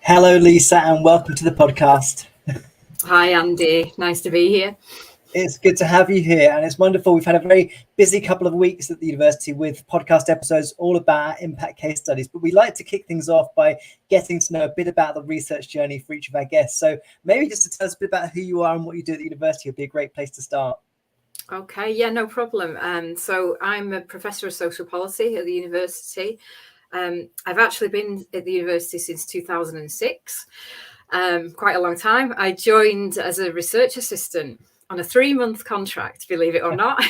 Hello, Lisa, and welcome to the podcast. Hi, Andy. Nice to be here. It's good to have you here, and it's wonderful. We've had a very busy couple of weeks at the university with podcast episodes all about our impact case studies, but we like to kick things off by getting to know a bit about the research journey for each of our guests. So maybe just to tell us a bit about who you are and what you do at the university would be a great place to start. Okay, yeah, no problem. So I'm a professor of social policy at the university. I've actually been at the university since 2006, quite a long time. I joined as a research assistant on a 3-month contract, believe it or not.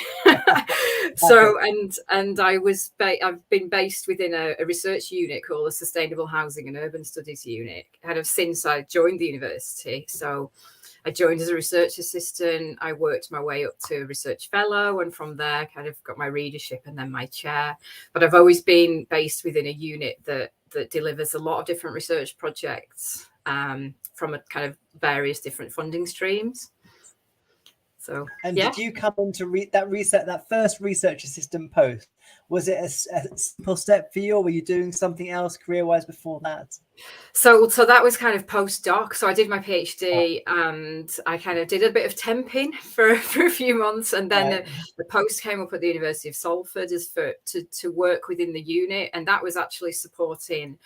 So, and I've been based within a research unit called the Sustainable Housing and Urban Studies unit, kind of since I joined the university. So I joined as a research assistant. I worked my way up to research fellow, and from there kind of got my readership and then my chair. But I've always been based within a unit that delivers a lot of different research projects from a kind of various different funding streams. So, and yeah. Did you come into that first research assistant post? Was it a simple step for you, or were you doing something else career-wise before that? So that was kind of postdoc. So I did my PhD and I kind of did a bit of temping for a few months, and then the post came up at the University of Salford to work within the unit, and that was actually supporting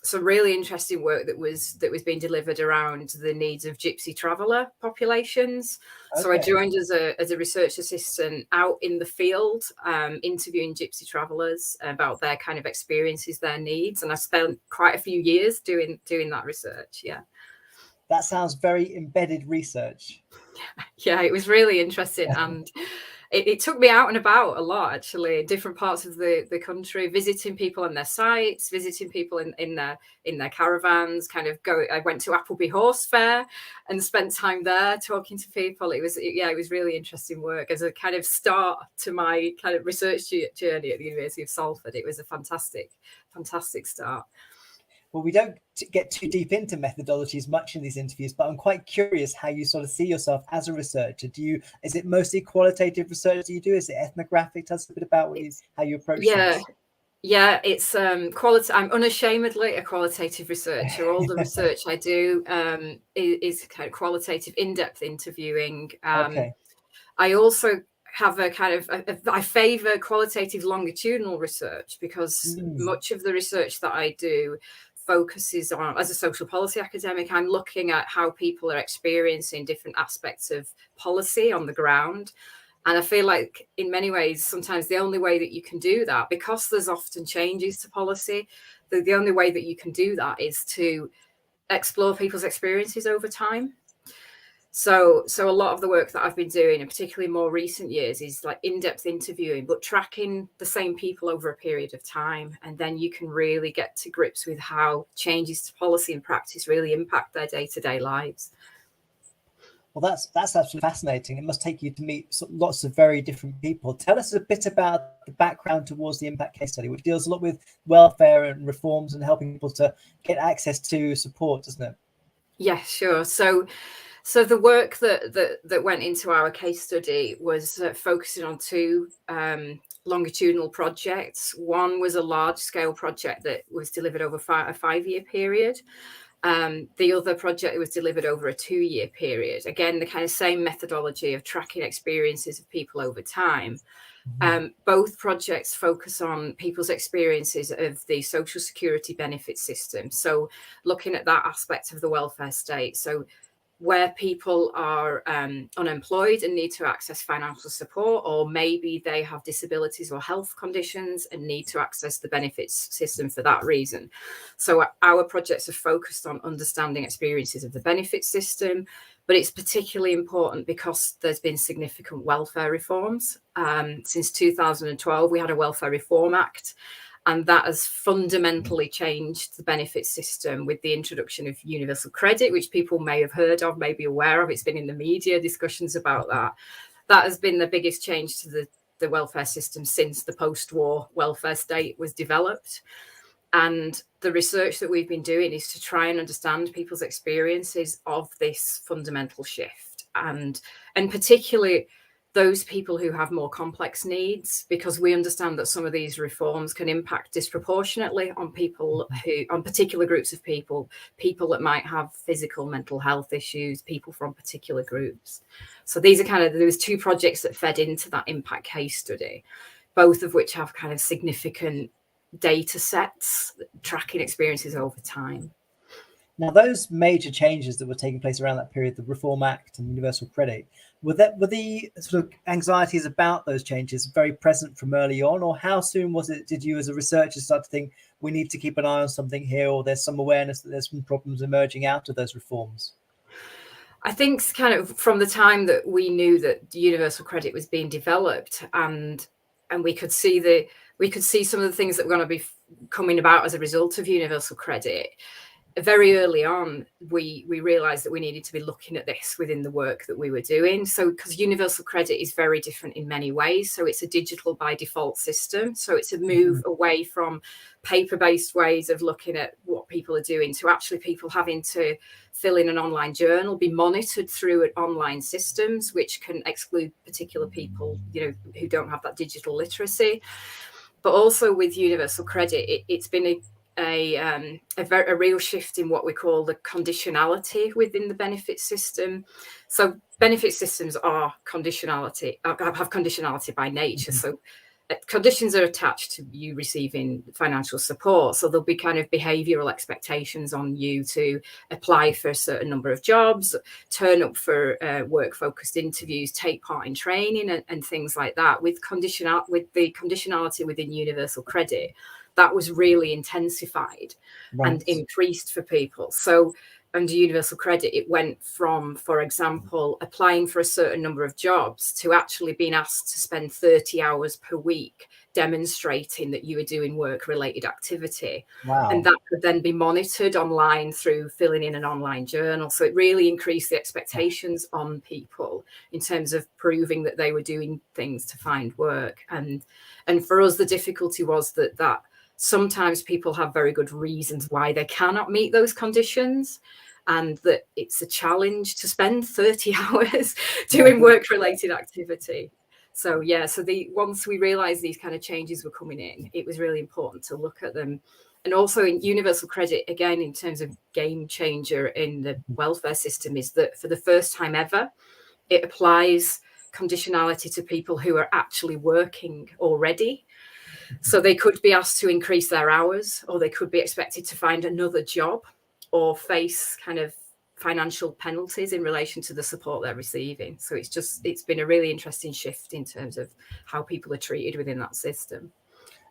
some really interesting work that was being delivered around the needs of gypsy traveller populations. Okay. So I joined as a research assistant out in the field, interviewing gypsy travellers about their kind of experiences, their needs, and I spent quite a few years doing that research. Yeah. That sounds very embedded research. Yeah, it was really interesting. And it took me out and about a lot, actually, in different parts of the country, visiting people on their sites, visiting people in their caravans, I went to Appleby Horse Fair and spent time there talking to people. It was really interesting work as a kind of start to my kind of research journey at the University of Salford. It was a fantastic start. Well, we don't get too deep into methodologies much in these interviews, but I'm quite curious how you sort of see yourself as a researcher. Is it mostly qualitative research that you do? Is it ethnographic? Tell us a bit about how you approach this. Yeah, it's quality. I'm unashamedly a qualitative researcher. All the research I do is kind of qualitative, in-depth interviewing. Okay. I also have a kind of I favour qualitative longitudinal research because much of the research that I do focuses on, as a social policy academic, I'm looking at how people are experiencing different aspects of policy on the ground. And I feel like in many ways, sometimes the only way that you can do that, because there's often changes to policy, the only way that you can do that is to explore people's experiences over time. So a lot of the work that I've been doing, and particularly in more recent years, is like in-depth interviewing, but tracking the same people over a period of time. And then you can really get to grips with how changes to policy and practice really impact their day-to-day lives. Well, that's absolutely fascinating. It must take you to meet lots of very different people. Tell us a bit about the background towards the impact case study, which deals a lot with welfare and reforms and helping people to get access to support, doesn't it? Yeah, sure. So the work that went into our case study was focusing on two longitudinal projects. One was a large-scale project that was delivered over a 5-year period. The other project was delivered over a 2-year period. Again, the kind of same methodology of tracking experiences of people over time. Both projects focus on people's experiences of the social security benefit system. So looking at that aspect of the welfare state. So where people are unemployed and need to access financial support, or maybe they have disabilities or health conditions and need to access the benefits system for that reason. So our projects are focused on understanding experiences of the benefit system, but it's particularly important because there's been significant welfare reforms. Since 2012, we had a Welfare Reform Act, and that has fundamentally changed the benefit system with the introduction of universal credit, which people may have heard of, may be aware of. It's been in the media, discussions about that. That has been the biggest change to the welfare system since the post-war welfare state was developed. And the research that we've been doing is to try and understand people's experiences of this fundamental shift, and particularly those people who have more complex needs, because we understand that some of these reforms can impact disproportionately on people on particular groups of people that might have physical, mental health issues, people from particular groups. So these are there was two projects that fed into that impact case study, both of which have kind of significant data sets tracking experiences over time. Now, those major changes that were taking place around that period, the Reform Act and universal credit, were the sort of anxieties about those changes very present from early on, or how soon did you as a researcher start to think we need to keep an eye on something here, or there's some awareness that there's some problems emerging out of those reforms? I think kind of from the time that we knew that universal credit was being developed, and we could see some of the things that were going to be coming about as a result of universal credit. Very early on, we realized that we needed to be looking at this within the work that we were doing. So because universal credit is very different in many ways. So it's a digital by default system. So it's a move away from paper-based ways of looking at what people are doing to actually people having to fill in an online journal, be monitored through online systems, which can exclude particular people, who don't have that digital literacy. But also with universal credit, it's been a real shift in what we call the conditionality within the benefit system. So benefit systems have conditionality by nature. So conditions are attached to you receiving financial support. So there'll be kind of behavioural expectations on you to apply for a certain number of jobs, turn up for work-focused interviews, take part in training and things like that. With the conditionality within universal credit, that was really intensified and increased for people. So under universal credit, it went from, for example, applying for a certain number of jobs to actually being asked to spend 30 hours per week demonstrating that you were doing work-related activity. Wow. And that could then be monitored online through filling in an online journal. So it really increased the expectations on people in terms of proving that they were doing things to find work. And for us, the difficulty was that sometimes people have very good reasons why they cannot meet those conditions, and that it's a challenge to spend 30 hours doing work-related activity. So once we realized these kind of changes were coming in, it was really important to look at them. And also in universal credit, again, in terms of game changer in the welfare system, is that for the first time ever, it applies conditionality to people who are actually working already. So they could be asked to increase their hours, or they could be expected to find another job, or face kind of financial penalties in relation to the support they're receiving. So it's been a really interesting shift in terms of how people are treated within that system.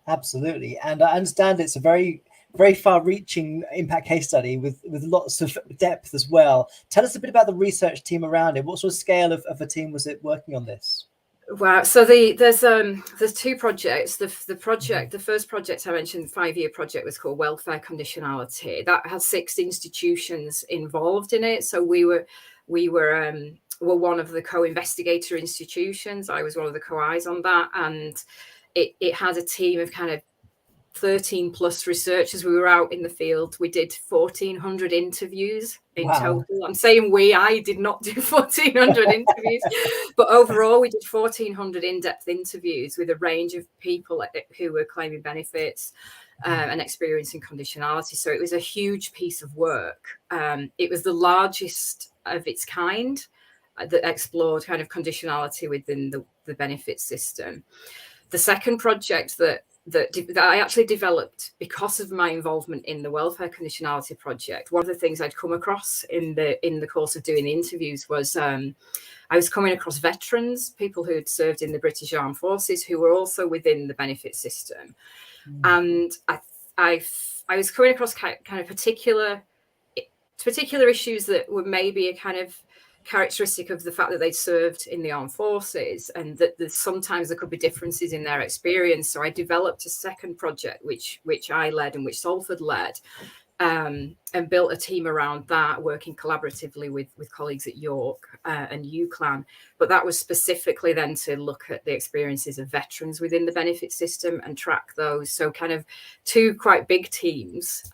Absolutely. And I understand it's a very very far-reaching impact case study with lots of depth as well. Tell us a bit about the research team around it. What sort of scale of a team was it working on this? Wow. So there's two projects. The first project I mentioned, 5-year project, was called Welfare Conditionality. That had 6 institutions involved in it. So we were one of the co-investigator institutions. I was one of the co-Is on that, and it had a team of kind of 13 plus researchers. We were out in the field. We did 1,400 interviews in total. I'm saying I did not do 1,400 interviews, but overall we did 1,400 in-depth interviews with a range of people who were claiming benefits and experiencing conditionality. So it was a huge piece of work. It was the largest of its kind that explored kind of conditionality within the benefit system. The second project that I actually developed because of my involvement in the welfare conditionality project. One of the things I'd come across in the course of doing the interviews was I was coming across veterans, people who had served in the British Armed Forces, who were also within the benefit system. And I was coming across kind of particular issues that were maybe a kind of characteristic of the fact that they'd served in the armed forces, and that sometimes there could be differences in their experience. So I developed a second project, which I led and which Salford led, and built a team around that, working collaboratively with colleagues at York and UCLan. But that was specifically then to look at the experiences of veterans within the benefit system and track those. So kind of 2 quite big teams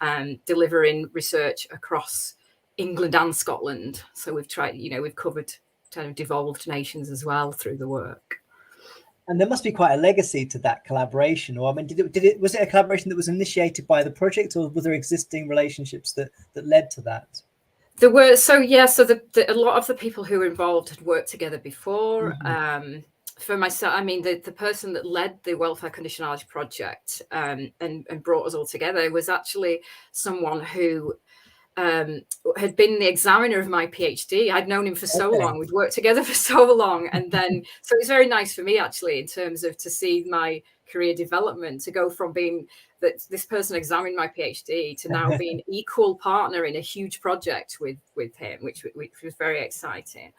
delivering research across England and Scotland. So we've tried, we've covered kind of devolved nations as well through the work. And there must be quite a legacy to that collaboration. Or I mean, was it a collaboration that was initiated by the project, or were there existing relationships that led to that? There were, a lot of the people who were involved had worked together before. For myself, I mean, the person that led the welfare conditionality project and brought us all together was actually someone who had been the examiner of my PhD. I'd known him for so long. We'd worked together for so long. And then, so it was very nice for me, actually, in terms of to see my career development, to go from being that this person examined my PhD to now being equal partner in a huge project with him, which was very exciting.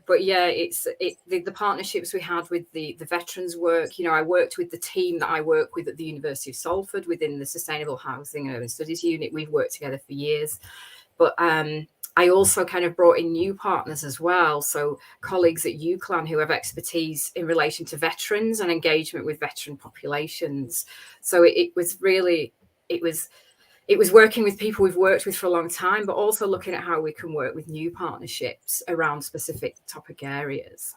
But yeah, the partnerships we had with the veterans work. I worked with the team that I work with at the University of Salford within the Sustainable Housing and Urban Studies unit. We've worked together for years. But I also kind of brought in new partners as well. So colleagues at UCLan who have expertise in relation to veterans and engagement with veteran populations. So it was working with people we've worked with for a long time, but also looking at how we can work with new partnerships around specific topic areas.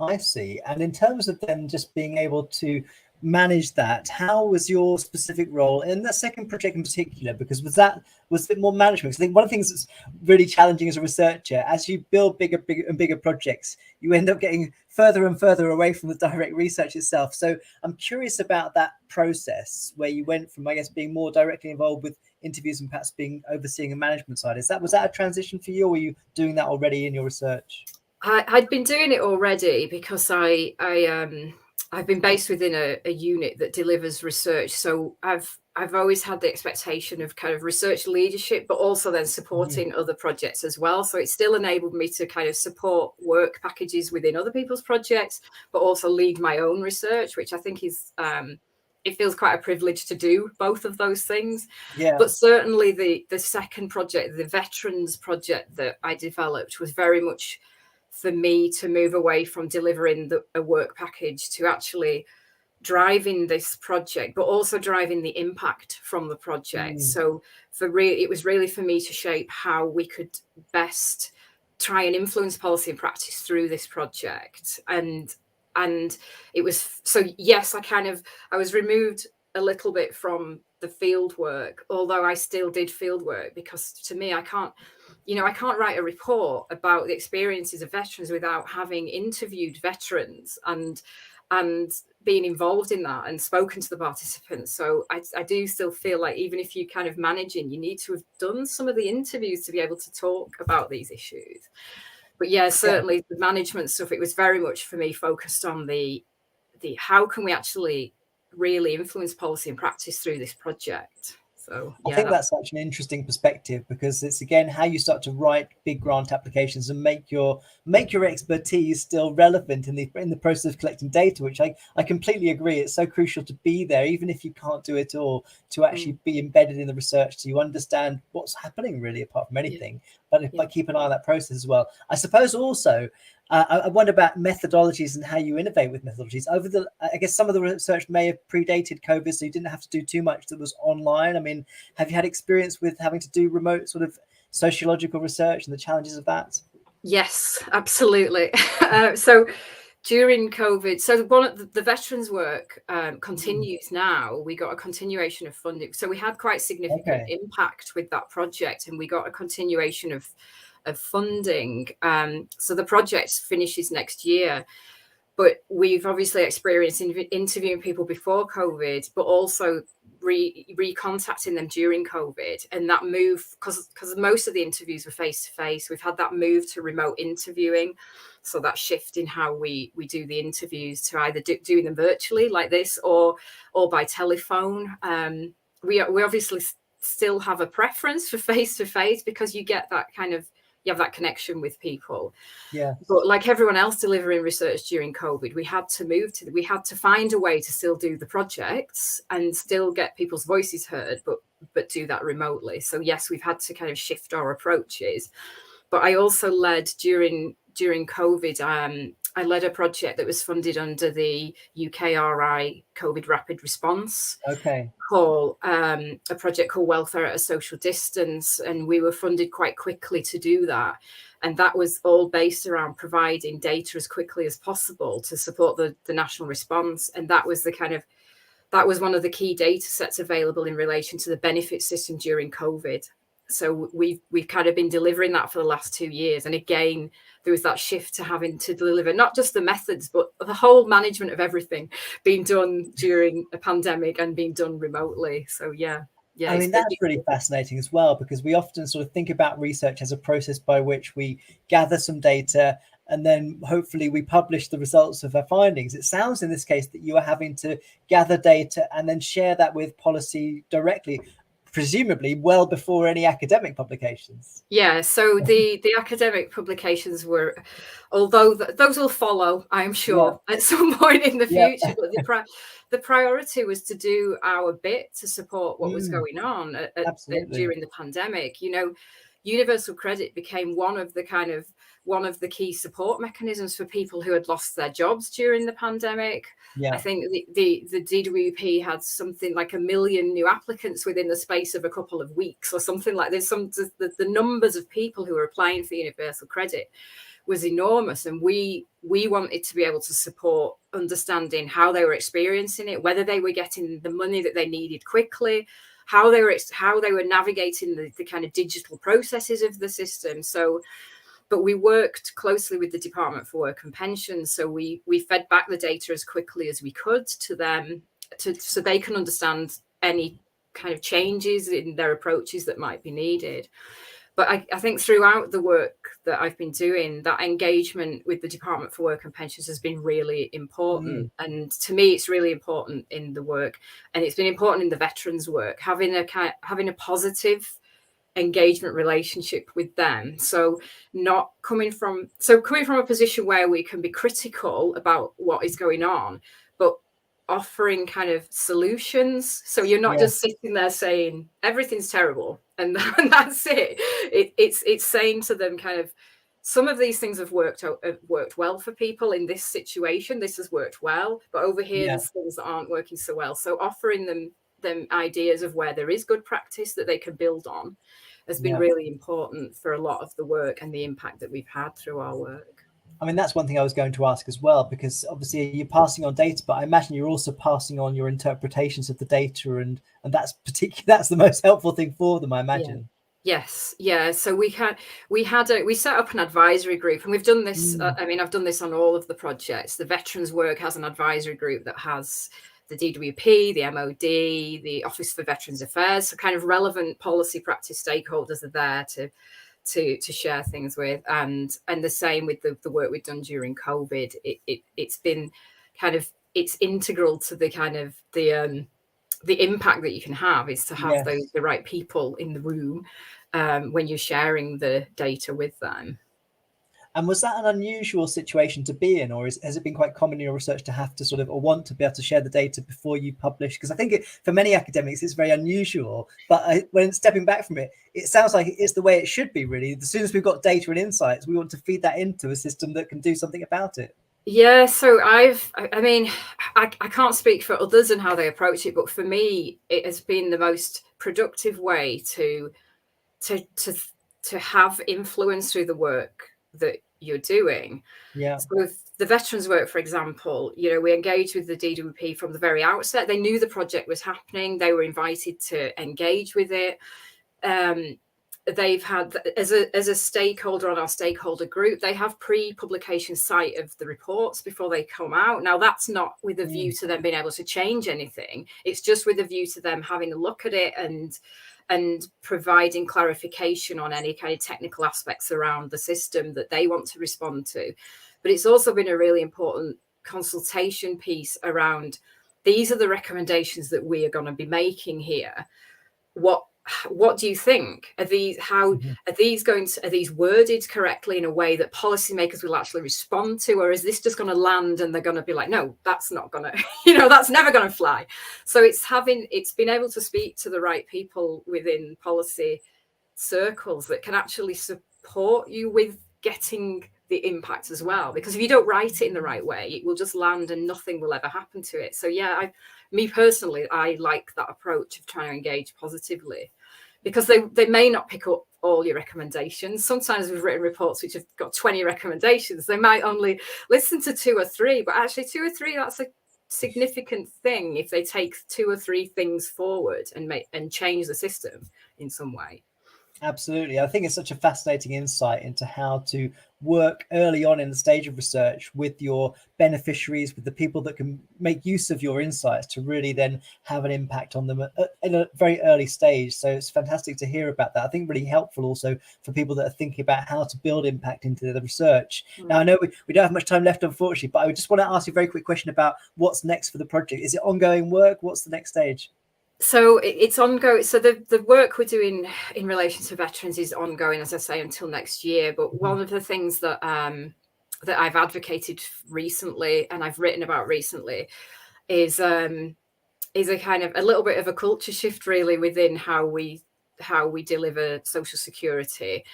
I see. And in terms of then just being able to manage that, how was your specific role in that second project in particular? Because was it more management? So I think one of the things that's really challenging as a researcher, as you build bigger and bigger projects, you end up getting further and further away from the direct research itself. So I'm curious about that process where you went from, I guess, being more directly involved with interviews and perhaps overseeing the management side. Was that a transition for you, or were you doing that already in your research? I'd been doing it already because I've been based within a unit that delivers research. So I've always had the expectation of kind of research leadership, but also then supporting other projects as well. So it still enabled me to kind of support work packages within other people's projects, but also lead my own research, which I think is, it feels quite a privilege to do both of those things. Yeah. But certainly the second project, the veterans project that I developed, was very much for me to move away from delivering a work package to actually driving this project, but also driving the impact from the project. So it was really for me to shape how we could best try and influence policy and practice through this project. And it was, so yes, I was removed a little bit from the field work, although I still did field work, because to me, I can't write a report about the experiences of veterans without having interviewed veterans and being involved in that and spoken to the participants. So I do still feel like even if you're kind of managing, you need to have done some of the interviews to be able to talk about these issues. But yeah, certainly the management stuff, it was very much for me focused on the how can we actually really influence policy and practice through this project. So I yeah, think that's such an interesting perspective, because it's again how you start to write big grant applications and make your expertise still relevant in the process of collecting data, which I completely agree. It's so crucial to be there, even if you can't do it all, to actually be embedded in the research so you understand what's happening, really, apart from anything. But keep an eye on that process as well. I suppose also I wonder about methodologies and how you innovate with methodologies. I guess some of the research may have predated COVID, so you didn't have to do too much that was online. I mean, have you had experience with having to do remote sort of sociological research and the challenges of that? Yes, absolutely. So during COVID, so one of the veterans work continues now. We got a continuation of funding. So we had quite significant impact with that project, and we got a continuation of funding. So the project finishes next year. But we've obviously experienced interviewing people before COVID, but also recontacting them during COVID. And that move, because most of the interviews were face to face, we've had that move to remote interviewing. So that shift in how we do the interviews to either doing them virtually like this or by telephone. We obviously still have a preference for face to face, because you get that kind of, you have that connection with people. Yeah. But like everyone else delivering research during COVID, we had to find a way to still do the projects and still get people's voices heard, but do that remotely. So yes, we've had to kind of shift our approaches. But I also led during COVID, I led a project that was funded under the UKRI COVID Rapid Response call, a project called Welfare at a Social Distance. And we were funded quite quickly to do that. And that was all based around providing data as quickly as possible to support the national response. And that was one of the key data sets available in relation to the benefit system during COVID. So we've kind of been delivering that for the last 2 years. And again, there was that shift to having to deliver not just the methods, but the whole management of everything being done during a pandemic and being done remotely. So yeah. I mean, that's really fascinating as well, because we often sort of think about research as a process by which we gather some data and then hopefully we publish the results of our findings. It sounds in this case that you are having to gather data and then share that with policy directly, presumably well before any academic publications. Yeah, so the academic publications were, although those will follow, I'm sure, at some point in the future, but the priority was to do our bit to support what was going on during the pandemic. You know, universal credit became one of the key support mechanisms for people who had lost their jobs during the pandemic. I think the DWP had something like 1 million new applicants within the space of a couple of weeks or something like this. The numbers of people who were applying for universal credit was enormous, and we wanted to be able to support understanding how they were experiencing it, whether they were getting the money that they needed quickly, how they were navigating the kind of digital processes of the system. But we worked closely with the Department for Work and Pensions. So we fed back the data as quickly as we could to them so they can understand any kind of changes in their approaches that might be needed. But I think throughout the work that I've been doing, that engagement with the Department for Work and Pensions has been really important. And to me, it's really important in the work. And it's been important in the veterans work, having a positive engagement relationship with them. So coming from a position where we can be critical about what is going on, but offering kind of solutions. So you're not just sitting there saying everything's terrible and that's it. It's saying to them kind of, some of these things have worked well for people in this situation. This has worked well, but over here there's things that aren't working so well. So offering them ideas of where there is good practice that they can build on has been really important for a lot of the work and the impact that we've had through our work. I mean, that's one thing I was going to ask as well, because obviously you're passing on data, but I imagine you're also passing on your interpretations of the data, and that's the most helpful thing for them, I imagine. Yes, yeah. So we set up an advisory group, and we've done this. I've done this on all of the projects. The veterans work has an advisory group that has the DWP, the MOD, the Office for Veterans Affairs, so kind of relevant policy practice stakeholders are there to share things with, and the same with the work we've done during COVID. It's been kind of, it's integral to the kind of the the impact that you can have is to have Yes. the right people in the room when you're sharing the data with them. And was that an unusual situation to be in, or has it been quite common in your research to have to sort of, or want to be able to share the data before you publish? Because I think for many academics, it's very unusual. But when stepping back from it, it sounds like it's the way it should be, really. As soon as we've got data and insights, we want to feed that into a system that can do something about it. Yeah, so I can't speak for others and how they approach it, but for me, it has been the most productive way to have influence through the work that you're doing. Yeah. So with the veterans work, for example, we engaged with the DWP from the very outset. They knew the project was happening. They were invited to engage with it. They've had, as a stakeholder on our stakeholder group, they have pre-publication sight of the reports before they come out. Now, that's not with a view to them being able to change anything. It's just with a view to them having a look at it and providing clarification on any kind of technical aspects around the system that they want to respond to. But it's also been a really important consultation piece around, these are the recommendations that we are going to be making here. What do you think? Are these worded correctly in a way that policymakers will actually respond to, or is this just going to land and they're going to be like, no, that's not going to, that's never going to fly. So it's been able to speak to the right people within policy circles that can actually support you with getting the impact as well. Because if you don't write it in the right way, it will just land and nothing will ever happen to it. So yeah, me personally, I like that approach of trying to engage positively, because they may not pick up all your recommendations. Sometimes we've written reports which have got 20 recommendations. They might only listen to 2 or 3, but actually 2 or 3, that's a significant thing if they take 2 or 3 things forward and change the system in some way. Absolutely. I think it's such a fascinating insight into how to work early on in the stage of research with your beneficiaries, with the people that can make use of your insights to really then have an impact on them in a very early stage. So it's fantastic to hear about that. I think really helpful also for people that are thinking about how to build impact into the research. Now, I know we don't have much time left, unfortunately, but I just want to ask you a very quick question about what's next for the project. Is it ongoing work? What's the next stage? So it's ongoing. So the work we're doing in relation to veterans is ongoing, as I say, until next year. But one of the things that that I've advocated recently and I've written about recently is a kind of a little bit of a culture shift, really, within how we deliver social security.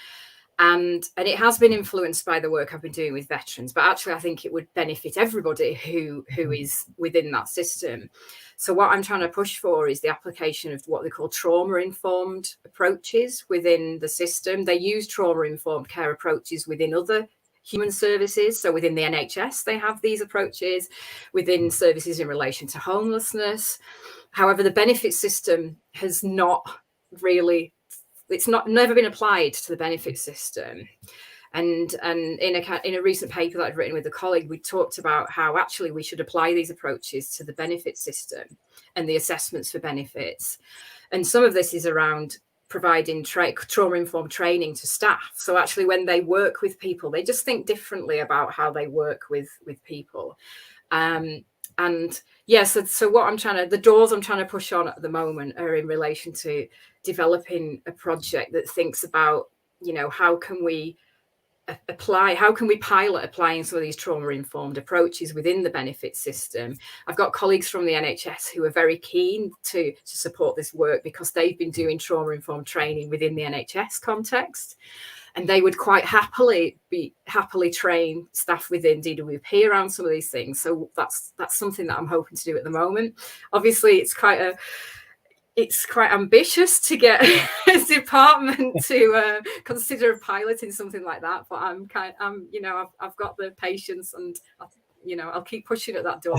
And it has been influenced by the work I've been doing with veterans, but actually I think it would benefit everybody who is within that system. So what I'm trying to push for is the application of what they call trauma-informed approaches within the system. They use trauma-informed care approaches within other human services. So within the NHS, they have these approaches, within services in relation to homelessness. However, the benefit system has not really, it's never been applied to the benefit system. And in a recent paper that I'd written with a colleague, we talked about how actually we should apply these approaches to the benefit system and the assessments for benefits. And some of this is around providing trauma-informed training to staff. So actually when they work with people, they just think differently about how they work with people. And yeah, so what the doors I'm trying to push on at the moment are in relation to developing a project that thinks about, how can we pilot applying some of these trauma-informed approaches within the benefit system. I've got colleagues from the NHS who are very keen to support this work because they've been doing trauma-informed training within the NHS context. And they would quite happily train staff within DWP around some of these things. So that's something that I'm hoping to do at the moment. Obviously, it's quite ambitious to get a department to consider piloting something like that. But I've got the patience, and I'll keep pushing at that door.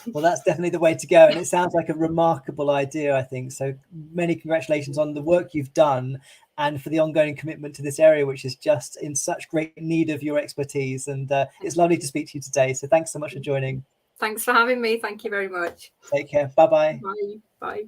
Well, that's definitely the way to go. And it sounds like a remarkable idea, I think. So many congratulations on the work you've done and for the ongoing commitment to this area, which is just in such great need of your expertise. And it's lovely to speak to you today. So thanks so much for joining. Thanks for having me. Thank you very much. Take care. Bye-bye. Bye. Bye.